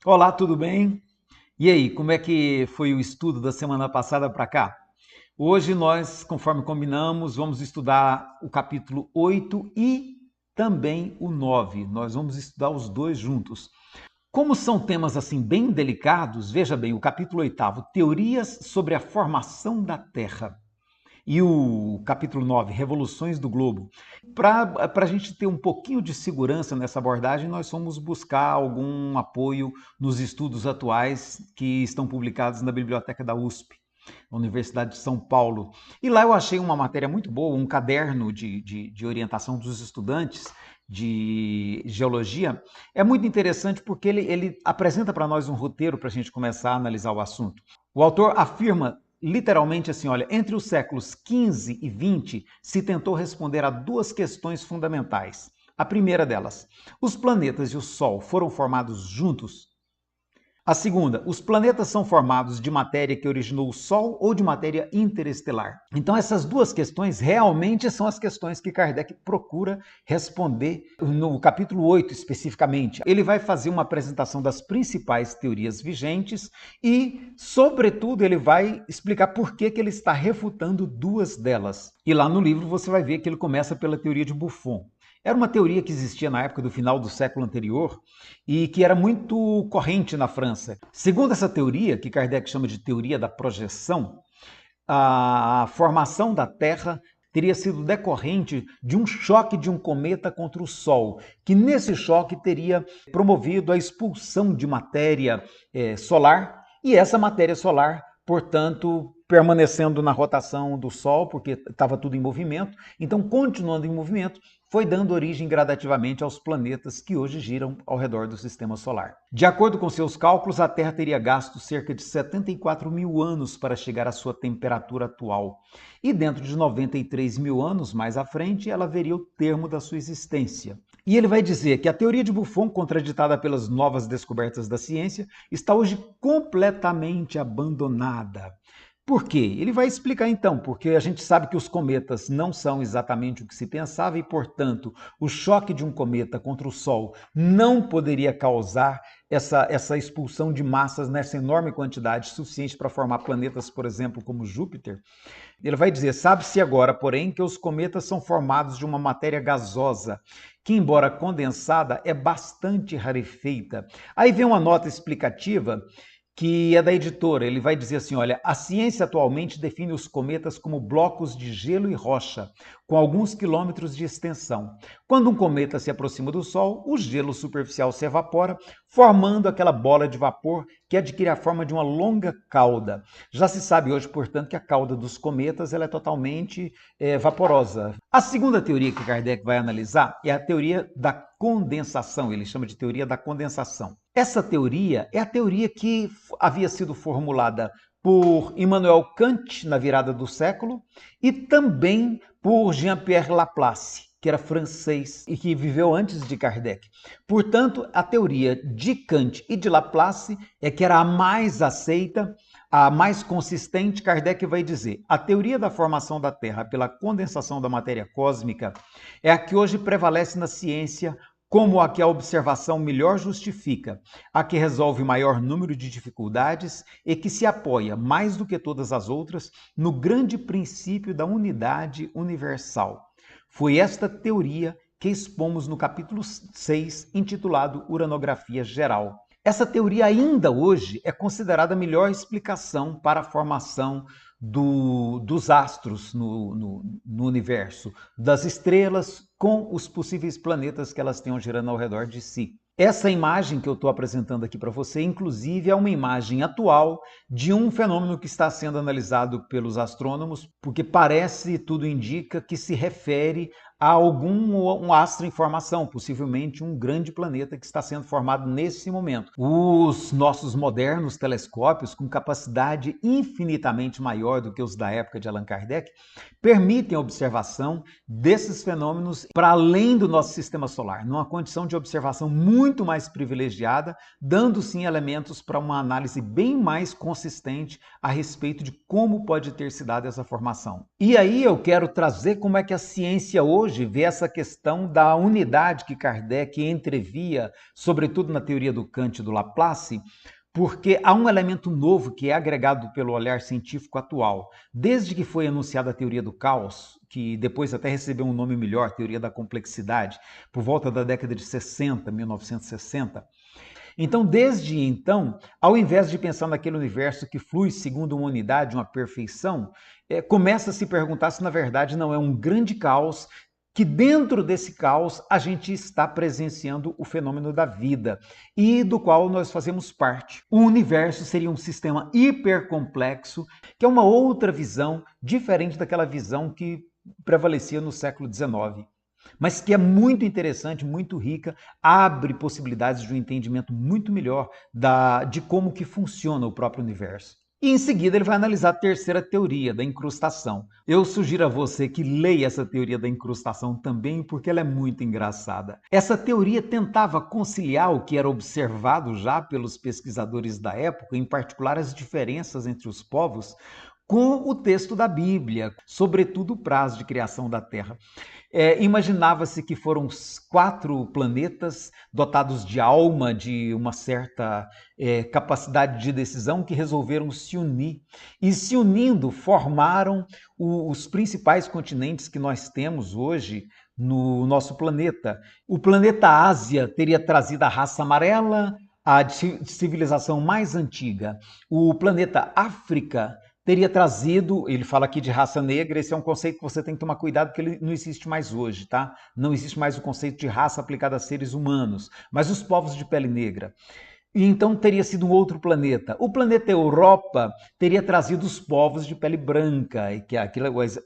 Olá, tudo bem? E aí, como é que foi o estudo da semana passada para cá? Hoje nós, conforme combinamos, vamos estudar o capítulo 8 e também o 9. Nós vamos estudar os dois juntos. Como são temas assim bem delicados, veja bem, o capítulo 8, Teorias sobre a formação da Terra. E o capítulo 9, Revoluções do Globo. Para a gente ter um pouquinho de segurança nessa abordagem, nós fomos buscar algum apoio nos estudos atuais que estão publicados na biblioteca da USP, na Universidade de São Paulo. E lá eu achei uma matéria muito boa, um caderno de orientação dos estudantes de geologia. É muito interessante porque ele apresenta para nós um roteiro para a gente começar a analisar o assunto. O autor afirma literalmente assim, olha, entre os séculos 15 e 20 se tentou responder a duas questões fundamentais. A primeira delas, os planetas e o Sol foram formados juntos? A segunda, os planetas são formados de matéria que originou o Sol ou de matéria interestelar? Então, essas duas questões realmente são as questões que Kardec procura responder no capítulo 8, especificamente. Ele vai fazer uma apresentação das principais teorias vigentes e, sobretudo, ele vai explicar por que ele está refutando duas delas. E lá no livro você vai ver que ele começa pela teoria de Buffon. Era uma teoria que existia na época do final do século anterior e que era muito corrente na França. Segundo essa teoria, que Kardec chama de teoria da projeção, a formação da Terra teria sido decorrente de um choque de um cometa contra o Sol, que nesse choque teria promovido a expulsão de matéria solar, e essa matéria solar, portanto, permanecendo na rotação do Sol, porque estava tudo em movimento, então, continuando em movimento, foi dando origem gradativamente aos planetas que hoje giram ao redor do sistema solar. De acordo com seus cálculos, a Terra teria gasto cerca de 74 mil anos para chegar à sua temperatura atual. E dentro de 93 mil anos mais à frente, ela veria o termo da sua existência. E ele vai dizer que a teoria de Buffon, contraditada pelas novas descobertas da ciência, está hoje completamente abandonada. Por quê? Ele vai explicar então, porque a gente sabe que os cometas não são exatamente o que se pensava e, portanto, o choque de um cometa contra o Sol não poderia causar essa expulsão de massas nessa enorme quantidade suficiente para formar planetas, por exemplo, como Júpiter. Ele vai dizer, sabe-se agora, porém, que os cometas são formados de uma matéria gasosa, que, embora condensada, é bastante rarefeita. Aí vem uma nota explicativa que é da editora. Ele vai dizer assim, olha, a ciência atualmente define os cometas como blocos de gelo e rocha, com alguns quilômetros de extensão. Quando um cometa se aproxima do Sol, o gelo superficial se evapora, formando aquela bola de vapor que adquire a forma de uma longa cauda. Já se sabe hoje, portanto, que a cauda dos cometas ela é totalmente vaporosa. A segunda teoria que Kardec vai analisar é a teoria da condensação. Ele chama de teoria da condensação. Essa teoria é a teoria que havia sido formulada por Immanuel Kant na virada do século e também por Jean-Pierre Laplace, que era francês e que viveu antes de Kardec. Portanto, a teoria de Kant e de Laplace é que era a mais aceita, a mais consistente. Kardec vai dizer: a teoria da formação da Terra pela condensação da matéria cósmica é a que hoje prevalece na ciência como a que a observação melhor justifica, a que resolve o maior número de dificuldades e que se apoia, mais do que todas as outras, no grande princípio da unidade universal. Foi esta teoria que expomos no capítulo 6, intitulado Uranografia Geral. Essa teoria ainda hoje é considerada a melhor explicação para a formação dos astros no universo, das estrelas com os possíveis planetas que elas tenham girando ao redor de si. Essa imagem que eu estou apresentando aqui para você, inclusive, é uma imagem atual de um fenômeno que está sendo analisado pelos astrônomos, porque parece, tudo indica, que se refere a um astro em formação, possivelmente um grande planeta que está sendo formado nesse momento. Os nossos modernos telescópios, com capacidade infinitamente maior do que os da época de Allan Kardec, permitem a observação desses fenômenos para além do nosso sistema solar, numa condição de observação muito mais privilegiada, dando sim elementos para uma análise bem mais consistente a respeito de como pode ter se dado essa formação. E aí eu quero trazer como é que a ciência hoje hoje vê essa questão da unidade que Kardec entrevia, sobretudo na teoria do Kant e do Laplace, porque há um elemento novo que é agregado pelo olhar científico atual. Desde que foi enunciada a teoria do caos, que depois até recebeu um nome melhor, teoria da complexidade, por volta da década de 60, 1960, então, desde então, ao invés de pensar naquele universo que flui segundo uma unidade, uma perfeição, começa a se perguntar se na verdade não é um grande caos, que dentro desse caos a gente está presenciando o fenômeno da vida e do qual nós fazemos parte. O universo seria um sistema hipercomplexo, que é uma outra visão, diferente daquela visão que prevalecia no século XIX, mas que é muito interessante, muito rica, abre possibilidades de um entendimento muito melhor de como que funciona o próprio universo. E em seguida ele vai analisar a terceira teoria, da incrustação. Eu sugiro a você que leia essa teoria da incrustação também, porque ela é muito engraçada. Essa teoria tentava conciliar o que era observado já pelos pesquisadores da época, em particular as diferenças entre os povos, com o texto da Bíblia, sobretudo o prazo de criação da Terra. Imaginava-se que foram 4 planetas dotados de alma, de uma certa capacidade de decisão, que resolveram se unir. E se unindo, formaram os principais continentes que nós temos hoje no nosso planeta. O planeta Ásia teria trazido a raça amarela, a civilização mais antiga. O planeta África teria trazido, ele fala aqui de raça negra, esse é um conceito que você tem que tomar cuidado, porque ele não existe mais hoje, tá? Não existe mais o conceito de raça aplicada a seres humanos, mas os povos de pele negra. E então teria sido um outro planeta. O planeta Europa teria trazido os povos de pele branca, e que a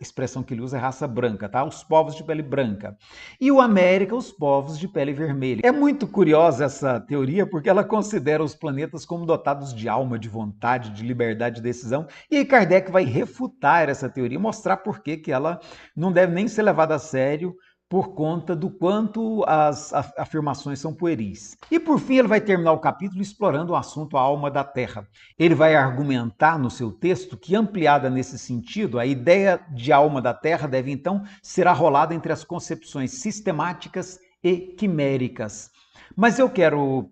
expressão que ele usa é raça branca, tá? Os povos de pele branca. E o América, os povos de pele vermelha. É muito curiosa essa teoria, porque ela considera os planetas como dotados de alma, de vontade, de liberdade de decisão. E aí Kardec vai refutar essa teoria, mostrar por que ela não deve nem ser levada a sério, por conta do quanto as afirmações são pueris. E por fim ele vai terminar o capítulo explorando o assunto a alma da Terra. Ele vai argumentar no seu texto que, ampliada nesse sentido, a ideia de alma da Terra deve então ser arrolada entre as concepções sistemáticas e quiméricas. Mas eu quero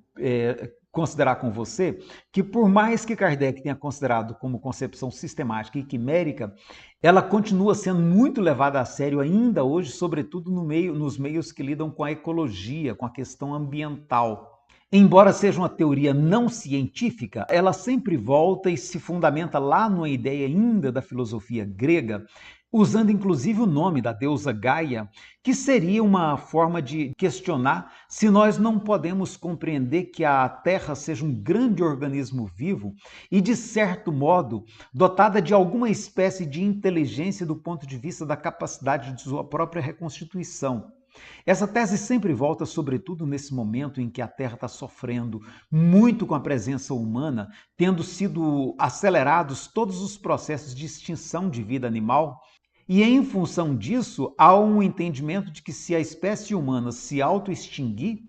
considerar com você que, por mais que Kardec tenha considerado como concepção sistemática e quimérica, ela continua sendo muito levada a sério ainda hoje, sobretudo nos meios que lidam com a ecologia, com a questão ambiental. Embora seja uma teoria não científica, ela sempre volta e se fundamenta lá numa ideia ainda da filosofia grega, usando inclusive o nome da deusa Gaia, que seria uma forma de questionar se nós não podemos compreender que a Terra seja um grande organismo vivo e, de certo modo, dotada de alguma espécie de inteligência do ponto de vista da capacidade de sua própria reconstituição. Essa tese sempre volta, sobretudo nesse momento em que a Terra está sofrendo muito com a presença humana, tendo sido acelerados todos os processos de extinção de vida animal. E em função disso, há um entendimento de que se a espécie humana se autoextinguir,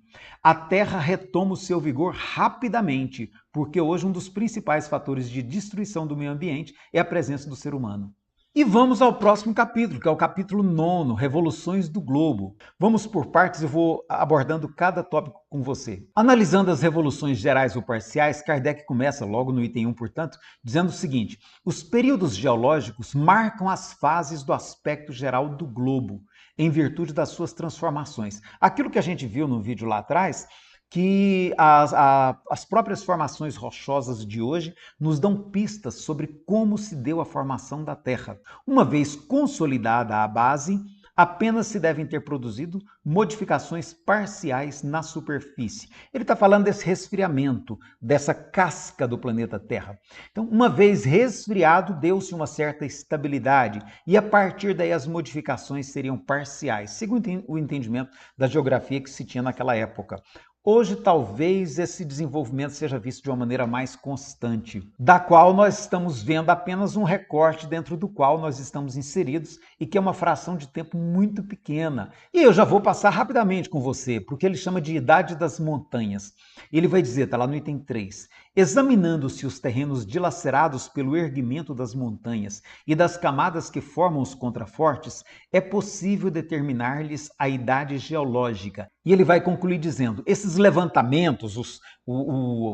a Terra retoma o seu vigor rapidamente, porque hoje um dos principais fatores de destruição do meio ambiente é a presença do ser humano. E vamos ao próximo capítulo, que é o capítulo 9, Revoluções do Globo. Vamos por partes, eu vou abordando cada tópico com você. Analisando as revoluções gerais ou parciais, Kardec começa logo no item 1, portanto, dizendo o seguinte: os períodos geológicos marcam as fases do aspecto geral do globo, em virtude das suas transformações. Aquilo que a gente viu no vídeo lá atrás, que as próprias formações rochosas de hoje nos dão pistas sobre como se deu a formação da Terra. Uma vez consolidada a base, apenas se devem ter produzido modificações parciais na superfície. Ele está falando desse resfriamento, dessa casca do planeta Terra. Então, uma vez resfriado, deu-se uma certa estabilidade e a partir daí as modificações seriam parciais, segundo o entendimento da geografia que se tinha naquela época. Hoje, talvez esse desenvolvimento seja visto de uma maneira mais constante, da qual nós estamos vendo apenas um recorte dentro do qual nós estamos inseridos e que é uma fração de tempo muito pequena. E eu já vou passar rapidamente com você, porque ele chama de Idade das Montanhas. Ele vai dizer, está lá no item 3, examinando-se os terrenos dilacerados pelo erguimento das montanhas e das camadas que formam os contrafortes, é possível determinar-lhes a idade geológica. E ele vai concluir dizendo, esses levantamentos,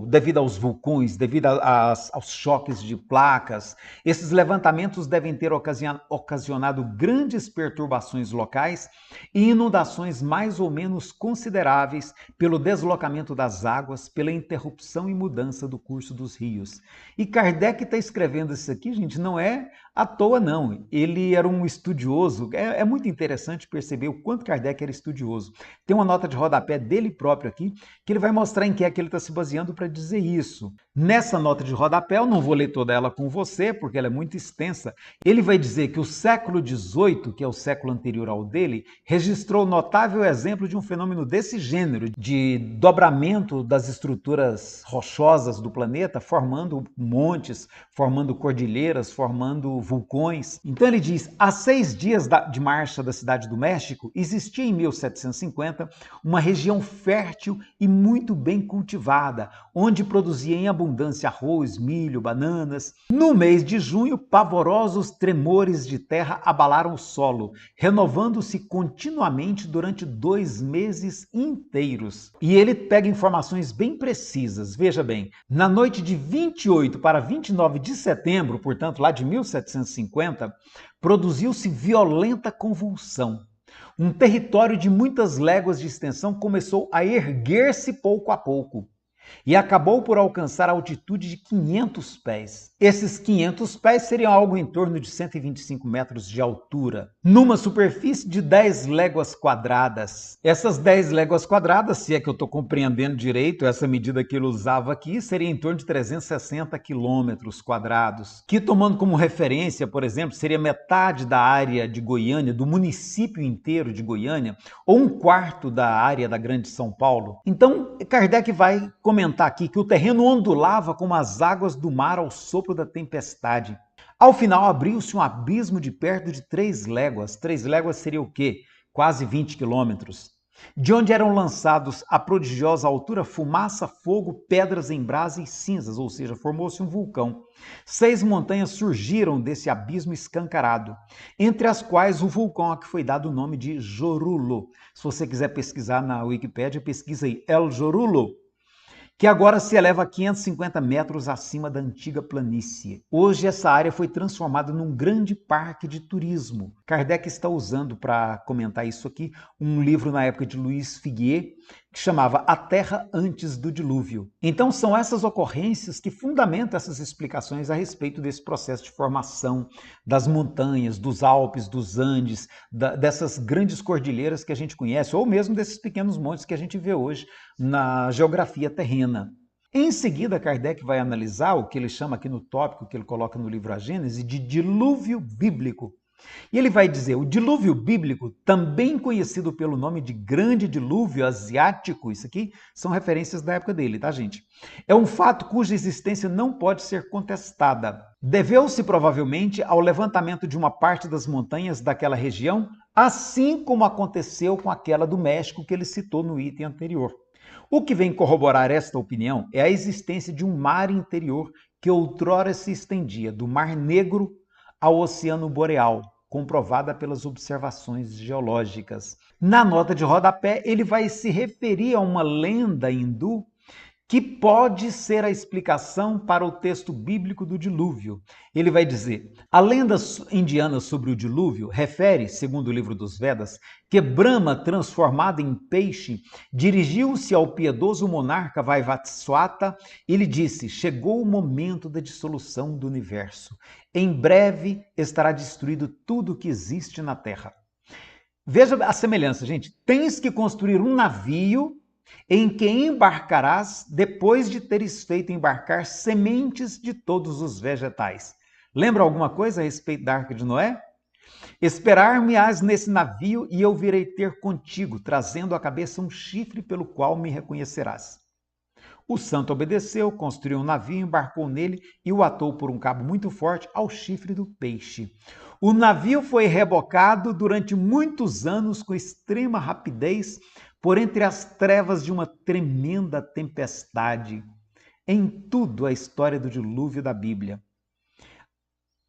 devido aos vulcões, devido aos choques de placas, esses levantamentos devem ter ocasionado grandes perturbações locais e inundações mais ou menos consideráveis pelo deslocamento das águas, pela interrupção e mudança do curso dos rios. E Kardec está escrevendo isso aqui, gente, não é à toa não. Ele era um estudioso, é muito interessante perceber o quanto Kardec era estudioso. Tem uma nota de rodapé dele próprio aqui, que ele vai mostrar em que é que ele está se baseando para dizer isso. Nessa nota de rodapé, eu não vou ler toda ela com você, porque ela é muito extensa. Ele vai dizer que o século XVIII, que é o século anterior ao dele, registrou notável exemplo de um fenômeno desse gênero, de dobramento das estruturas rochosas do planeta, formando montes, formando cordilheiras, formando vulcões. Então ele diz, há 6 dias de marcha da cidade do México, existia em 1750 uma região fértil e muito bem cultivada, onde produzia em abundância arroz, milho, bananas. No mês de junho, pavorosos tremores de terra abalaram o solo, renovando-se continuamente durante 2 meses inteiros. E ele pega informações bem precisas. Veja bem, na noite de 28 para 29 de setembro, portanto, lá de 1750, produziu-se violenta convulsão. Um território de muitas léguas de extensão começou a erguer-se pouco a pouco e acabou por alcançar a altitude de 500 pés. Esses 500 pés seriam algo em torno de 125 metros de altura, numa superfície de 10 léguas quadradas. Essas 10 léguas quadradas, se é que eu estou compreendendo direito, essa medida que ele usava aqui, seria em torno de 360 quilômetros quadrados, que tomando como referência, por exemplo, seria metade da área de Goiânia, do município inteiro de Goiânia, ou 1/4 da área da Grande São Paulo. Então, Kardec vai comentar aqui que o terreno ondulava como as águas do mar ao sopro da tempestade. Ao final, abriu-se um abismo de perto de 3 léguas. 3 léguas seria o quê? Quase 20 quilômetros. De onde eram lançados a prodigiosa altura fumaça, fogo, pedras em brasa e cinzas, ou seja, formou-se um vulcão. 6 montanhas surgiram desse abismo escancarado, entre as quais o vulcão a que foi dado o nome de Jorullo. Se você quiser pesquisar na Wikipédia, pesquisa aí, El Jorullo, que agora se eleva a 550 metros acima da antiga planície. Hoje essa área foi transformada num grande parque de turismo. Kardec está usando para comentar isso aqui um livro na época de Luiz Figuier, que chamava A Terra Antes do Dilúvio. Então são essas ocorrências que fundamentam essas explicações a respeito desse processo de formação das montanhas, dos Alpes, dos Andes, dessas grandes cordilheiras que a gente conhece, ou mesmo desses pequenos montes que a gente vê hoje na geografia terrena. Em seguida, Kardec vai analisar o que ele chama aqui no tópico que ele coloca no livro A Gênese de dilúvio bíblico. E ele vai dizer, o dilúvio bíblico, também conhecido pelo nome de grande dilúvio asiático, isso aqui são referências da época dele, tá, gente? É um fato cuja existência não pode ser contestada. Deveu-se provavelmente ao levantamento de uma parte das montanhas daquela região, assim como aconteceu com aquela do México que ele citou no item anterior. O que vem corroborar esta opinião é a existência de um mar interior que outrora se estendia do Mar Negro ao Oceano Boreal, comprovada pelas observações geológicas. Na nota de rodapé, ele vai se referir a uma lenda hindu que pode ser a explicação para o texto bíblico do dilúvio. Ele vai dizer, a lenda indiana sobre o dilúvio refere, segundo o livro dos Vedas, que Brahma, transformado em peixe, dirigiu-se ao piedoso monarca Vaivatswata e lhe disse, chegou o momento da dissolução do universo. Em breve estará destruído tudo o que existe na terra. Veja a semelhança, gente. Tens que construir um navio em que embarcarás depois de teres feito embarcar sementes de todos os vegetais. Lembra alguma coisa a respeito da Arca de Noé? Esperar-me-ás nesse navio e eu virei ter contigo, trazendo à cabeça um chifre pelo qual me reconhecerás. O santo obedeceu, construiu um navio, embarcou nele e o atou por um cabo muito forte ao chifre do peixe. O navio foi rebocado durante muitos anos com extrema rapidez por entre as trevas de uma tremenda tempestade. Em tudo a história do dilúvio da Bíblia,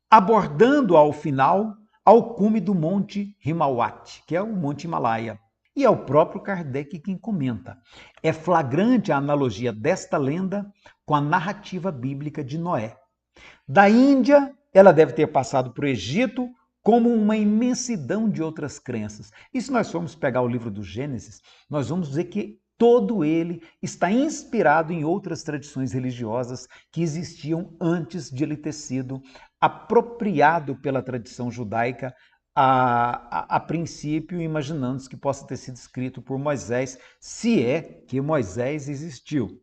abordando ao final ao cume do Monte Himawat, que é o Monte Himalaia. E é o próprio Kardec quem comenta. É flagrante a analogia desta lenda com a narrativa bíblica de Noé. Da Índia, ela deve ter passado para o Egito, como uma imensidão de outras crenças. E se nós formos pegar o livro do Gênesis, nós vamos ver que todo ele está inspirado em outras tradições religiosas que existiam antes de ele ter sido apropriado pela tradição judaica a princípio, imaginando-se que possa ter sido escrito por Moisés, se é que Moisés existiu.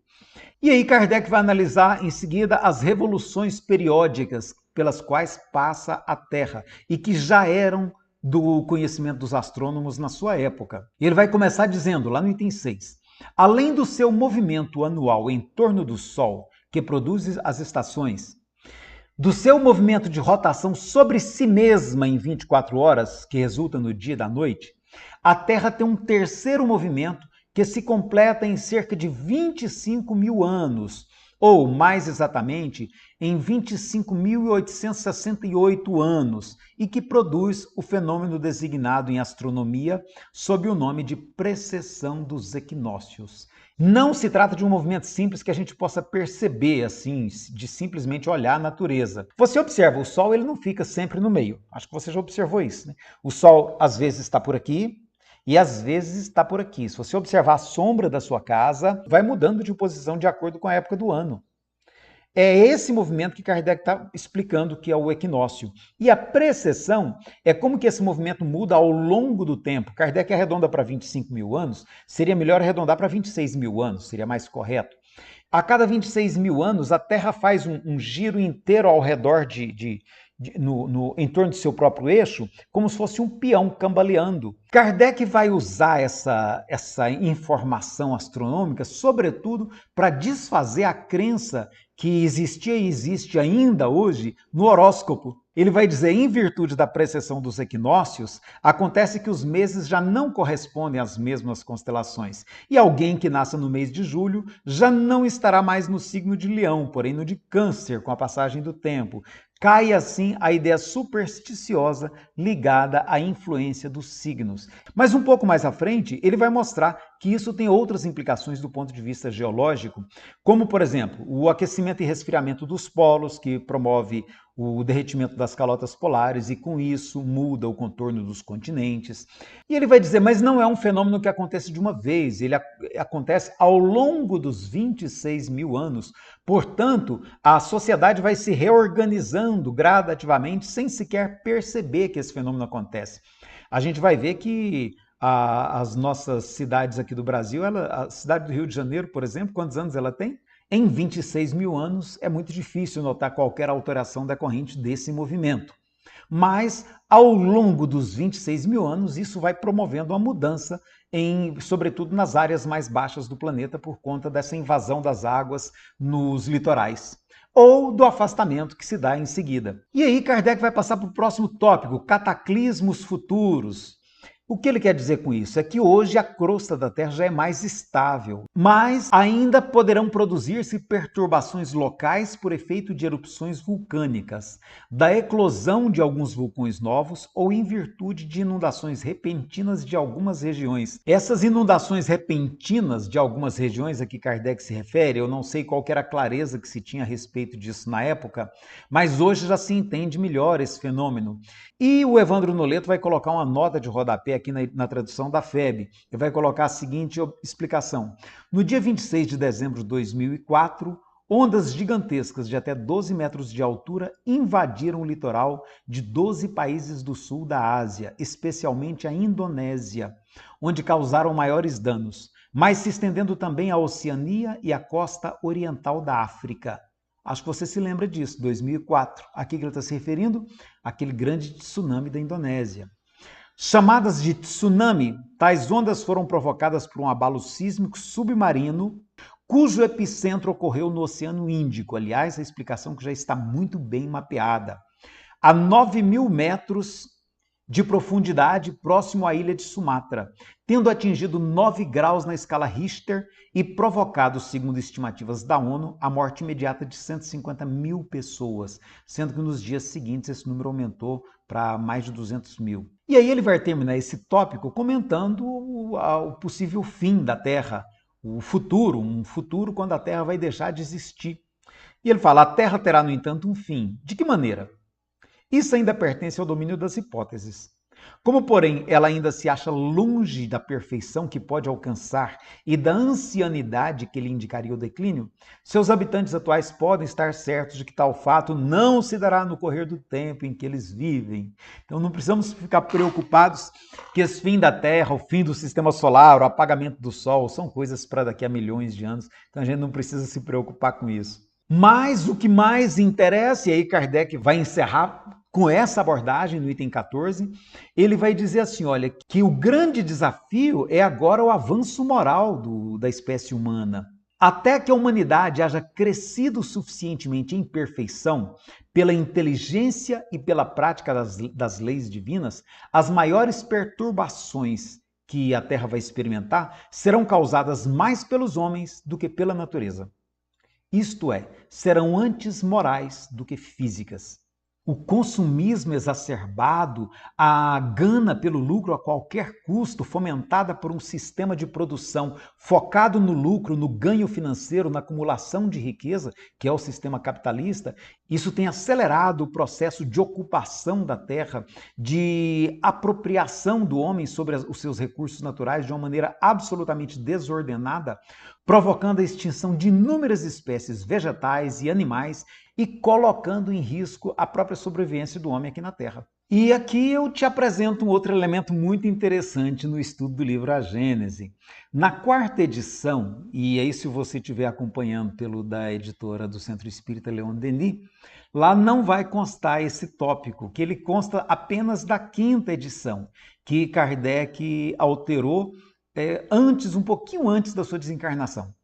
E aí Kardec vai analisar em seguida as revoluções periódicas pelas quais passa a Terra e que já eram do conhecimento dos astrônomos na sua época. E ele vai começar dizendo, lá no item 6, além do seu movimento anual em torno do Sol, que produz as estações, do seu movimento de rotação sobre si mesma em 24 horas, que resulta no dia e da noite, a Terra tem um terceiro movimento que se completa em cerca de 25 mil anos, ou, mais exatamente, em 25.868 anos, e que produz o fenômeno designado em astronomia sob o nome de precessão dos equinócios. Não se trata de um movimento simples que a gente possa perceber, assim, de simplesmente olhar a natureza. Você observa, o Sol ele não fica sempre no meio. Acho que você já observou isso, né? O Sol, às vezes, está por aqui, e às vezes está por aqui. Se você observar a sombra da sua casa, vai mudando de posição de acordo com a época do ano. É esse movimento que Kardec está explicando que é o equinócio. E a precessão é como que esse movimento muda ao longo do tempo. Kardec arredonda para 25 mil anos, seria melhor arredondar para 26 mil anos, seria mais correto. A cada 26 mil anos, a Terra faz um giro inteiro ao redor em torno de seu próprio eixo, como se fosse um peão cambaleando. Kardec vai usar essa informação astronômica, sobretudo, para desfazer a crença que existia e existe ainda hoje no horóscopo. Ele vai dizer, em virtude da precessão dos equinócios, acontece que os meses já não correspondem às mesmas constelações. E alguém que nasça no mês de julho já não estará mais no signo de Leão, porém no de Câncer, com a passagem do tempo. Cai assim a ideia supersticiosa ligada à influência dos signos. Mas um pouco mais à frente, ele vai mostrar que isso tem outras implicações do ponto de vista geológico, como, por exemplo, o aquecimento e resfriamento dos polos, que promove o derretimento das calotas polares e, com isso, muda o contorno dos continentes. E ele vai dizer, mas não é um fenômeno que acontece de uma vez, ele acontece ao longo dos 26 mil anos. Portanto, a sociedade vai se reorganizando gradativamente sem sequer perceber que esse fenômeno acontece. A gente vai ver que as nossas cidades aqui do Brasil, a cidade do Rio de Janeiro, por exemplo, quantos anos ela tem? Em 26 mil anos é muito difícil notar qualquer alteração decorrente desse movimento. Mas, ao longo dos 26 mil anos, isso vai promovendo uma mudança, sobretudo nas áreas mais baixas do planeta, por conta dessa invasão das águas nos litorais, ou do afastamento que se dá em seguida. E aí Kardec vai passar para o próximo tópico, cataclismos futuros. O que ele quer dizer com isso? É que hoje a crosta da Terra já é mais estável, mas ainda poderão produzir-se perturbações locais por efeito de erupções vulcânicas, da eclosão de alguns vulcões novos ou em virtude de inundações repentinas de algumas regiões. Essas inundações repentinas de algumas regiões a que Kardec se refere, eu não sei qual era a clareza que se tinha a respeito disso na época, mas hoje já se entende melhor esse fenômeno. E o Evandro Noleto vai colocar uma nota de rodapé aqui na tradução da FEB. Ele vai colocar a seguinte explicação. No dia 26 de dezembro de 2004, ondas gigantescas de até 12 metros de altura invadiram o litoral de 12 países do sul da Ásia, especialmente a Indonésia, onde causaram maiores danos, mas se estendendo também à Oceania e à costa oriental da África. Acho que você se lembra disso, 2004. Aqui que ele está se referindo, aquele grande tsunami da Indonésia. Chamadas de tsunami, tais ondas foram provocadas por um abalo sísmico submarino, cujo epicentro ocorreu no Oceano Índico. Aliás, a explicação que já está muito bem mapeada. a 9.000 metros de profundidade próximo à ilha de Sumatra, tendo atingido 9 graus na escala Richter e provocado, segundo estimativas da ONU, a morte imediata de 150.000 pessoas, sendo que nos dias seguintes esse número aumentou para mais de 200.000. E aí ele vai terminar esse tópico comentando o possível fim da Terra, um futuro quando a Terra vai deixar de existir. E ele fala, a Terra terá, no entanto, um fim. De que maneira? Isso ainda pertence ao domínio das hipóteses. Como, porém, ela ainda se acha longe da perfeição que pode alcançar e da ancianidade que lhe indicaria o declínio, seus habitantes atuais podem estar certos de que tal fato não se dará no correr do tempo em que eles vivem. Então não precisamos ficar preocupados que esse fim da Terra, o fim do sistema solar, o apagamento do Sol, são coisas para daqui a milhões de anos, então a gente não precisa se preocupar com isso. Mas o que mais interessa, e aí Kardec vai encerrar com essa abordagem no item 14, ele vai dizer assim, olha, que o grande desafio é agora o avanço moral da espécie humana. Até que a humanidade haja crescido suficientemente em perfeição, pela inteligência e pela prática das leis divinas, as maiores perturbações que a Terra vai experimentar serão causadas mais pelos homens do que pela natureza. Isto é, serão antes morais do que físicas. O consumismo exacerbado, a gana pelo lucro a qualquer custo, fomentada por um sistema de produção focado no lucro, no ganho financeiro, na acumulação de riqueza, que é o sistema capitalista, isso tem acelerado o processo de ocupação da terra, de apropriação do homem sobre os seus recursos naturais de uma maneira absolutamente desordenada, provocando a extinção de inúmeras espécies vegetais e animais e colocando em risco a própria sobrevivência do homem aqui na Terra. E aqui eu te apresento um outro elemento muito interessante no estudo do livro A Gênese. Na 4ª edição, e aí se você estiver acompanhando pelo da editora do Centro Espírita Leon Denis, lá não vai constar esse tópico, que ele consta apenas da 5ª edição, que Kardec alterou um pouquinho antes da sua desencarnação.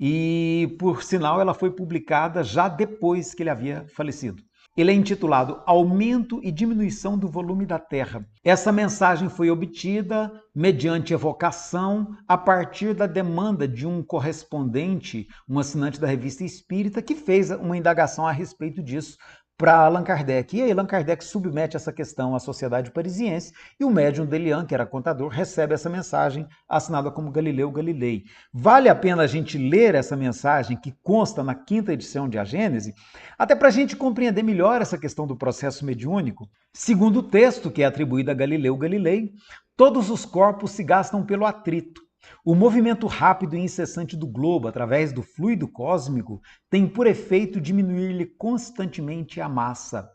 E, por sinal, ela foi publicada já depois que ele havia falecido. Ele é intitulado Aumento e Diminuição do Volume da Terra. Essa mensagem foi obtida mediante evocação a partir da demanda de um correspondente, um assinante da Revista Espírita, que fez uma indagação a respeito disso para Allan Kardec. E aí Allan Kardec submete essa questão à Sociedade Parisiense e o médium Delian, que era contador, recebe essa mensagem assinada como Galileu Galilei. Vale a pena a gente ler essa mensagem que consta na 5ª edição de A Gênese, até para a gente compreender melhor essa questão do processo mediúnico. Segundo o texto, que é atribuído a Galileu Galilei, todos os corpos se gastam pelo atrito. O movimento rápido e incessante do globo através do fluido cósmico tem por efeito diminuir-lhe constantemente a massa.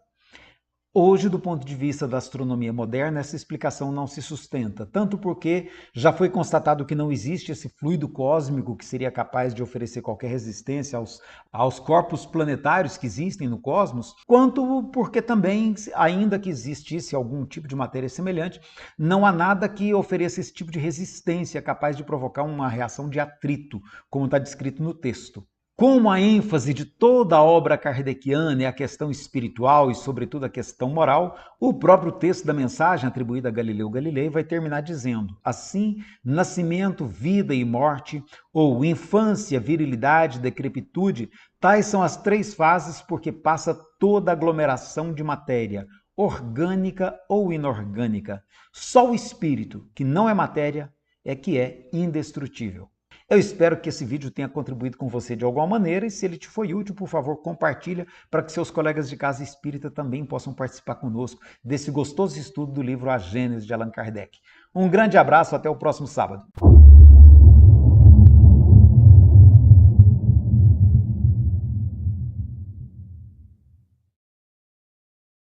Hoje, do ponto de vista da astronomia moderna, essa explicação não se sustenta, tanto porque já foi constatado que não existe esse fluido cósmico que seria capaz de oferecer qualquer resistência aos corpos planetários que existem no cosmos, quanto porque também, ainda que existisse algum tipo de matéria semelhante, não há nada que ofereça esse tipo de resistência capaz de provocar uma reação de atrito, como está descrito no texto. Como a ênfase de toda a obra kardeciana é a questão espiritual e, sobretudo, a questão moral, o próprio texto da mensagem atribuída a Galileu Galilei vai terminar dizendo: assim, nascimento, vida e morte, ou infância, virilidade, decrepitude, tais são as 3 fases porque passa toda aglomeração de matéria, orgânica ou inorgânica. Só o espírito, que não é matéria, é que é indestrutível. Eu espero que esse vídeo tenha contribuído com você de alguma maneira e se ele te foi útil, por favor, compartilha para que seus colegas de casa espírita também possam participar conosco desse gostoso estudo do livro A Gênese de Allan Kardec. Um grande abraço, até o próximo sábado.